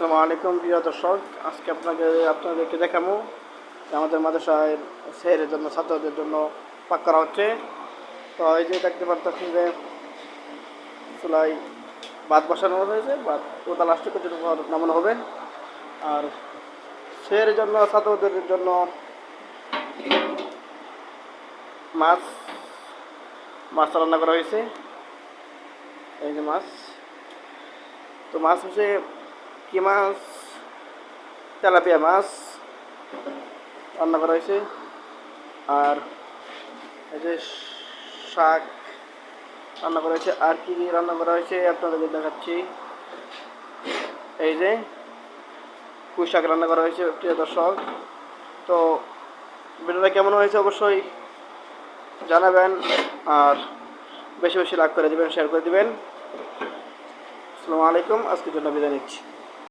আসসালামু আলাইকুম প্রিয় দর্শক, আজকে আপনাদেরকে দেখাবো যে আমাদের মাদ্রাসায় সেহরের জন্য ছাত্রদের জন্য পাক করা হচ্ছে। তো এই যে দেখতে পারতেছেন যে চুলাই ভাত বসানো হয়েছে, ভাত ওটা লাস্টে কিছু নামানো হবে। আর সেহরের জন্য ছাত্রদের জন্য মাছ মাছ রান্না করা হয়েছে। এই যে মাছ, তো মাছ হচ্ছে কি মাছ, তেলাপিয়া মাছ রান্না করা হয়েছে। আর এই যে শাক রান্না করা হয়েছে। আর কি রান্না করা হয়েছে আপনাদেরকে দেখাচ্ছি। এই যে পুঁই শাক রান্না করা হয়েছে প্রিয় দর্শক। তো ভিডিওটা কেমন হয়েছে অবশ্যই জানাবেন, আর বেশি বেশি লাইক করে দিবেন, শেয়ার করে দিবেন। আসসালামু আলাইকুম, আজকের জন্য বিদায় নিচ্ছি।